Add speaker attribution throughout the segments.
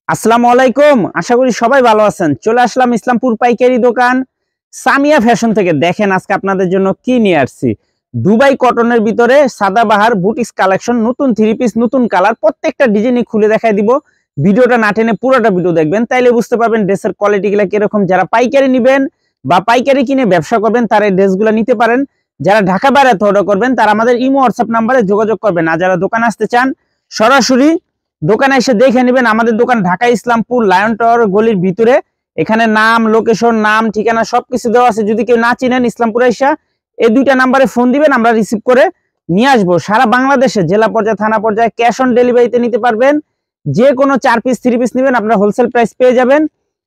Speaker 1: আসসালামু আলাইকুম। আশা করি সবাই ভালো আছেন। চলে আসলাম ইসলামপুর পাইকারি দোকান সামিয়া ফ্যাশন থেকে। দেখেন আজকে আপনাদের জন্য কি নিয়ে আসছি। দুবাই কটনের ভিতরে সাদাবাহার বুটিক্স কালেকশন, নতুন থ্রি পিস, নতুন কালার, প্রত্যেকটা ডিজাইনই খুলে দেখাই দিব। ভিডিওটা না টেনে পুরোটা ভিডিও দেখবেন, তাইলে বুঝতে পারবেন ড্রেসের কোয়ালিটিগুলো কিরকম। যারা পাইকারি নেবেন বা পাইকারি কিনে ব্যবসা করবেন তারা এই ড্রেসগুলো নিতে পারেন। যারা ঢাকা বাইরে অর্ডার করবেন তারা আমাদের ইমো হোয়াটসঅ্যাপ নাম্বারে যোগাযোগ করবেন। আর যারা দোকানে আসতে চান সরাসরি দোকানে এসে দেখে নেবেন। আমাদের দোকান ঢাকা ইসলামপুর লায়ন টাওয়ার গলির ভিতরে। এখানে নাম, লোকেশন, নাম, ঠিকানা সবকিছু দেওয়া আছে। যদি কেউ না চিনেন ইসলামপুরে এসে এই দুইটা নাম্বারে ফোন দিবেন, আমরা রিসিভ করে নিয়ে আসবো। সারা বাংলাদেশে জেলা পর্যায়ে, থানা পর্যায়ে ক্যাশ অন ডেলিভারিতে নিতে পারবেন। যে কোনো 4 পিস 3 পিস নেবেন আপনারা হোলসেল প্রাইস পেয়ে যাবেন।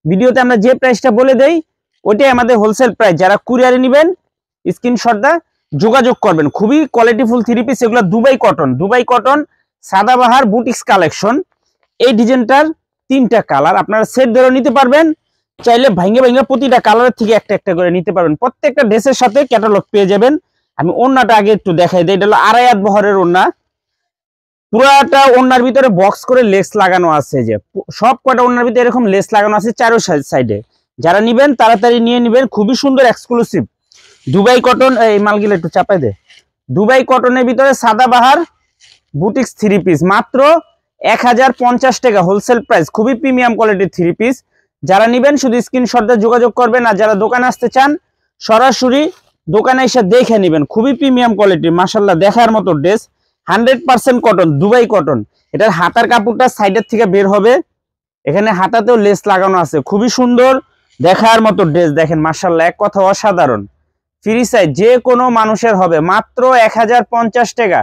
Speaker 1: ভিডিওতে আমরা যে প্রাইসটা বলে দেই ওইটাই আমাদের হোলসেল প্রাইস। যারা কুরিয়ারে নেবেন স্ক্রিনশটটা যোগাযোগ করবেন। খুবই কোয়ালিটিফুল 3 পিস, এগুলো Dubai cotton Sadabahar boutiques collection. এই ডিজাইনটার 3টা কালার, আপনারা সেট ধরে নিতে পারবেন। চাইলে ভাঙ্গে ভাঙ্গে প্রতিটা কালারের থেকে একটা একটা করে নিতে পারবেন। প্রত্যেকটা ড্রেসের সাথে ক্যাটালগ পেয়ে যাবেন। আমি ওড়নাটা আগে একটু দেখাই দিই। এটা হলো 2.5 হাত বহরের ওড়না। পুরাটা ওড়নার ভিতরে বক্স করে লেস লাগানো আছে। যে সব কটা ওড়নার ভিতরে এরকম লেস লাগানো আছে চারো সাইডে। যারা নিবেন তাড়াতাড়ি নিয়ে নিবেন। খুবই সুন্দর এক্সক্লুসিভ দুবাই কটন। এই মালগুলো একটু চাপাই দে। দুবাই কটনের ভিতরে সাদাবাহার বুটিক্স 3 পিস মাত্র 1050 টাকা হোলসেল প্রাইস। খুবই প্রিমিয়াম কোয়ালিটির 3 পিস। যারা নেবেন শুধু স্ক্রিনশটে যোগাযোগ করবেন। আর যারা দোকানে আসতে চান সরাসরি দোকানে এসে দেখে নেবেন। খুবই প্রিমিয়াম কোয়ালিটির, মাশাআল্লাহ দেখার মতো ড্রেস। 100% cotton, Dubai cotton. এটার হাতার কাপড়টা সাইডের থেকে বের হবে। এখানে হাতাতেও লেস লাগানো আছে। খুবই সুন্দর দেখার মতো ড্রেস। দেখেন মাশাআল্লাহ, এক কথা অসাধারণ। ফ্রি সাইজ যে কোনো মানুষের হবে। মাত্র 1050 টাকা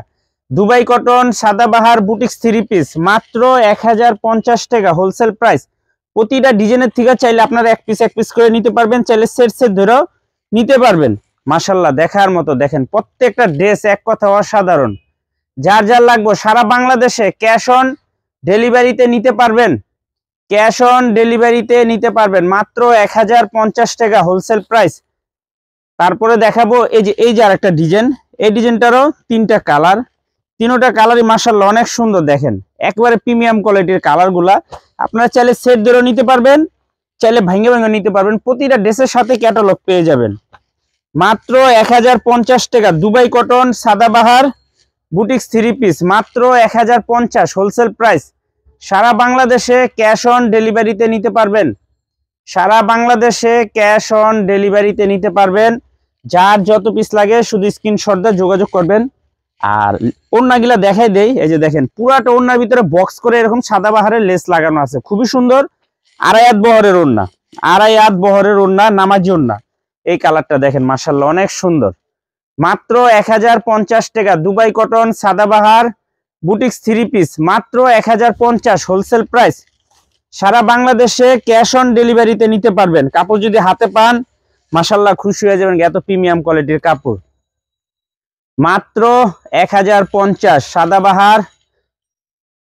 Speaker 1: Dubai cotton Sadabahar boutiques 3 piece মাত্র 1050 টাকা হোলসেল প্রাইস। প্রতিটা ডিজাইনের থেকে চাইলে আপনারা এক পিস করে নিতে পারবেন, চাইলে সেট ধরেও নিতে পারবেন। মাশাআল্লাহ দেখার মতো। দেখেন প্রত্যেকটা ড্রেস এক কথা অসাধারণ। যার যার লাগবে সারা বাংলাদেশে ক্যাশ অন ডেলিভারিতে নিতে পারবেন। ক্যাশ অন ডেলিভারিতে নিতে পারবেন মাত্র 1050 টাকা হোলসেল প্রাইস। তারপরে দেখাবো এই যে আরেকটা ডিজাইন। এই ডিজাইনটারও 3টা কালার। 3টা কালারই মাশাআল্লাহ অনেক সুন্দর। দেখেন একবারে প্রিমিয়াম কোয়ালিটির কালারগুলা। আপনারা চাইলে সেট ধরে নিতে পারবেন, চাইলে ভাঙে ভাঙে নিতে পারবেন। প্রতিটা ড্রেসের সাথে ক্যাটালগ পেয়ে যাবেন। মাত্র 1050 টাকা Dubai cotton Sadabahar boutiques 3 piece মাত্র 1050 হোলসেল প্রাইস। সারা বাংলাদেশে ক্যাশ অন ডেলিভারিতে নিতে পারবেন। সারা বাংলাদেশে ক্যাশ অন ডেলিভারিতে নিতে পারবেন। যার যত পিস লাগে শুধু স্ক্রিনশট দিয়ে যোগাযোগ করবেন। আর ওড়নাগুলা দেখাই দেই। এই যে দেখেন পুরাটা ওড়নার ভিতরে বক্স করে এরকম সাদাবাহারের লেস লাগানো আছে। খুবই সুন্দর। 2.5 হাত বহরের ওড়না, 2.5 হাত বহরের ওড়না, নামাজি ওড়না। এই কালারটা দেখেন মাশাআল্লাহ অনেক সুন্দর। মাত্র 1050 টাকা Dubai cotton Sadabahar boutiques 3 piece মাত্র 1050 হোলসেল প্রাইস। সারা বাংলাদেশে ক্যাশ অন ডেলিভারিতে নিতে পারবেন। কাপড় যদি হাতে পান মাশাআল্লাহ খুশি হয়ে যাবেন। এত প্রিমিয়াম কোয়ালিটির কাপড়। মাত্র 1050 Sadabahar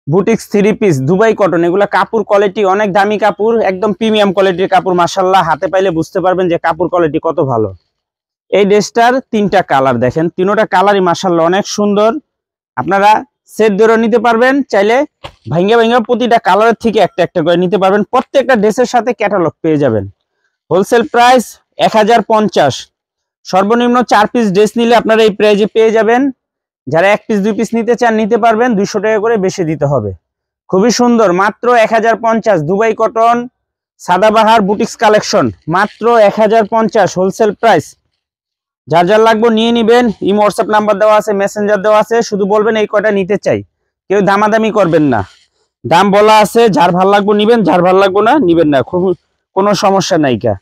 Speaker 1: boutiques 3 piece Dubai cotton. এগুলা কাপড় কোয়ালিটি অনেক দামি কাপড়, একদম প্রিমিয়াম কোয়ালিটির কাপড়। মাশাআল্লাহ হাতে পাইলে বুঝতে পারবেন যে কাপড় কোয়ালিটি কত ভালো। এই ড্রেসটার 3টা কালার দেখেন, 3টা কালারই মাশাআল্লাহ অনেক সুন্দর। আপনারা সেট ধরে নিতে পারবেন, চাইলে ভাঙ্গে ভাঙ্গে প্রতিটা কালারের থেকে একটা একটা করে নিতে পারবেন। প্রত্যেকটা ড্রেসের সাথে ক্যাটালগ পেয়ে যাবেন। Wholesale price 1050। সর্বনিম্ন 4 পিস ড্রেস নিলে আপনারা এই প্রাইজে পেয়ে যাবেন। যারা 1 পিস 2 পিস নিতে চান নিতে পারবেন, 200 টাকা করে বেশি দিতে হবে। খুবই সুন্দর। মাত্র 1050 Dubai cotton Sadabahar boutiques collection মাত্র 1050 হোলসেল প্রাইস। যার যার লাগবে নিয়ে নিবেন। ইমো হোয়াটসঅ্যাপ নাম্বার দেওয়া আছে, মেসেঞ্জার দেওয়া আছে। শুধু বলবেন এই কয়টা নিতে চাই। কেউ দামাদামি করবেন না, দাম বলা আছে। যার ভালো লাগবে নিবেন, যার ভালো লাগবে না নিবেন না। খুব কোনো সমস্যা নাইকা।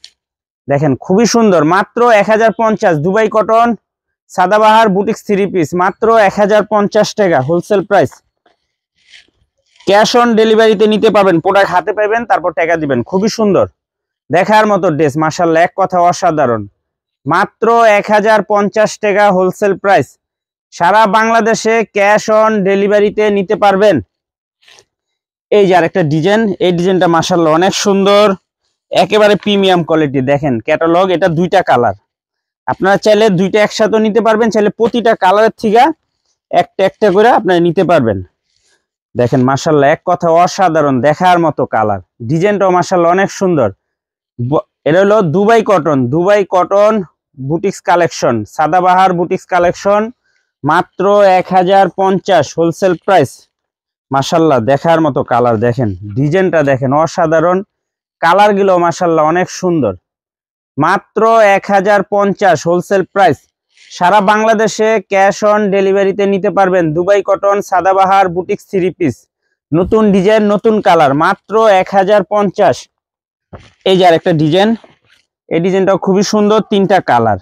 Speaker 1: দেখেন খুবই সুন্দর। মাত্র 1050 Dubai cotton Sadabahar boutiques 3 piece মাত্র 1050 টাকা হোলসেল প্রাইস। ক্যাশ অন ডেলিভারিতে নিতে পারবেন। প্রোডাক্ট হাতে পাবেন, তারপর টাকা দিবেন। খুবই সুন্দর দেখার মতো ড্রেস মাশাআল্লাহ এক কথা অসাধারণ। মাত্র 1050 টাকা হোলসেল প্রাইস। সারা বাংলাদেশে ক্যাশ অন ডেলিভারিতে নিতে পারবেন। এই যে আরেকটা ডিজাইন। এই ডিজাইনটা মাশাআল্লাহ অনেক সুন্দর, একেবারে প্রিমিয়াম কোয়ালিটি। দেখেন ক্যাটালগ। এটা 2টা কালার। আপনারা চাইলে 2টা একসাথে নিতে পারবেন, চাইলে প্রতিটা কালারের থেকে একটা একটা করে আপনারা নিতে পারবেন। দেখেন মাশাআল্লাহ, এক কথা অসাধারণ, দেখার মতো কালার। ডিজাইনটাও মাশাআল্লাহ অনেক সুন্দর। এটা হলো Dubai cotton boutiques collection, Sadabahar boutiques collection, মাত্র 1050 হোলসেল প্রাইস। মাশাআল্লাহ দেখার মতো কালার, দেখেন ডিজাইনটা দেখেন অসাধারণ, কালার গুলো মাশাআল্লাহ অনেক সুন্দর। মাত্র 1050 হোলসেল প্রাইস। সারা বাংলাদেশে ক্যাশ অন ডেলিভারিতে নিতে পারবেন Dubai cotton Sadabahar boutiques 3 piece, নতুন ডিজাইন নতুন কালার, মাত্র 1050। এই যে আরেকটা ডিজাইন, এই ডিজাইনটাও খুবই সুন্দর, 3টা কালার।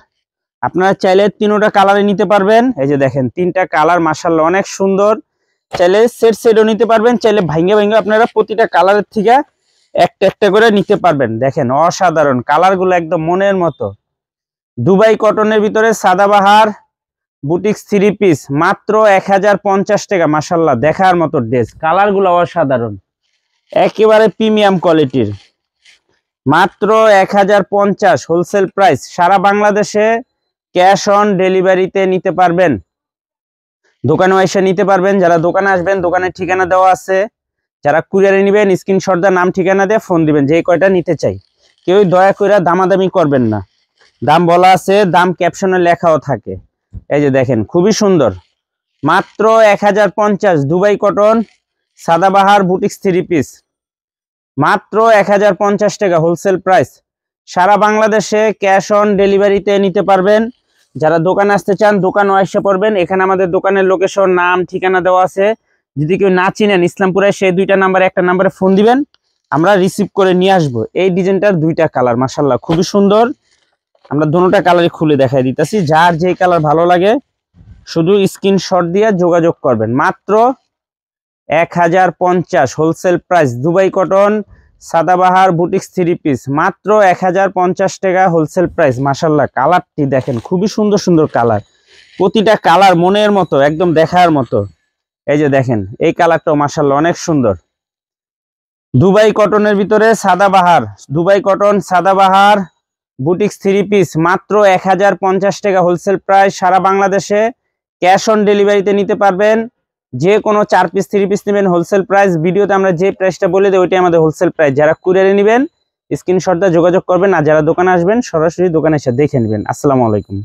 Speaker 1: আপনারা চাইলে 3টা কালারে নিতে পারবেন। এই যে দেখেন 3টা কালার মাশাআল্লাহ অনেক সুন্দর। চাইলে সেটও নিতে পারবেন, চাইলে ভাঙ্গে আপনারা প্রতিটা কালারের থেকে একটা একটা করে নিতে পারবেন। দেখেন অসাধারণ কালারগুলো, একদম মনের মতো। দুবাই কটনের ভিতরে সাদাবাহার বুটিক্স 3 পিস, মাত্র 1050 টাকা। মাশাআল্লাহ দেখার মতো ড্রেস, কালারগুলো অসাধারণ, একেবারে প্রিমিয়াম কোয়ালিটির। মাত্র 1050 হোলসেল প্রাইস। সারা বাংলাদেশে ক্যাশ অন ডেলিভারিতে নিতে পারবেন, দোকানে এসে নিতে পারবেন। যারা দোকানে আসবেন দোকানের ঠিকানা দেওয়া আছে, যারা কুরিয়ারে নেবেন স্ক্রিনশট দিয়ে নাম ঠিকানা দিয়ে ফোন দিবেন যে কয়টা নিতে চাই। কেউ দয়া করে দামাদামি করবেন না, দাম বলা আছে, দাম ক্যাপশনে লেখাও থাকে। এই যে দেখেন খুবই সুন্দর, মাত্র 1050 Dubai cotton Sadabahar boutiques 3 piece, মাত্র 1050 টাকা হোলসেল প্রাইস। সারা বাংলাদেশে ক্যাশ অন ডেলিভারিতে নিতে পারবেন। যারা দোকানে আসতে চান দোকানে এসে পড়বেন। এখানে আমাদের দোকানের লোকেশন নাম ঠিকানা দেওয়া আছে। যদি কেউ না চিনেন ইসলামপুরে, সেই 2টা নাম্বারে একটা নাম্বারে ফোন দিবেন, আমরা রিসিভ করে নিয়ে আসবো। এই ডিজাইনটার 2টা কালার মাশাআল্লাহ খুবই সুন্দর। আমরা দুটোটা কালারই খুলে দেখাই দিতেছি, যার যে কালার ভালো লাগে শুধু স্ক্রিনশট দিয়ে যোগাযোগ করবেন। মাত্র 1050 wholesale price Dubai cotton Sadabahar boutiques 3 piece, মাত্র 1050 টাকা হোলসেল প্রাইস। মাশাআল্লাহ কালারটি দেখেন খুবই সুন্দর সুন্দর কালার, প্রতিটা কালার মনের মতো, একদম দেখার মতো। এই যে দেখেন এই কালারটাও মাশাআল্লাহ অনেক সুন্দর। দুবাই কটনের ভিতরে Sadabahar, Dubai cotton Sadabahar boutiques 3 piece, মাত্র 1050 টাকা হোলসেল প্রাইস। সারা বাংলাদেশে ক্যাশ অন ডেলিভারিতে নিতে পারবেন। যে কোনো 4 পিস 3 পিস নেবেন হোলসেল প্রাইস। ভিডিওতে আমরা যে প্রাইসটা বলে দিই ওইটাই আমাদের হোলসেল প্রাইস। যারা কুরিয়ারে নেবেন স্ক্রিনশট দিয়ে যোগাযোগ করবেন, আর যারা দোকানে আসবেন সরাসরি দোকানে এসে দেখে নেবেন। আসসালামু আলাইকুম।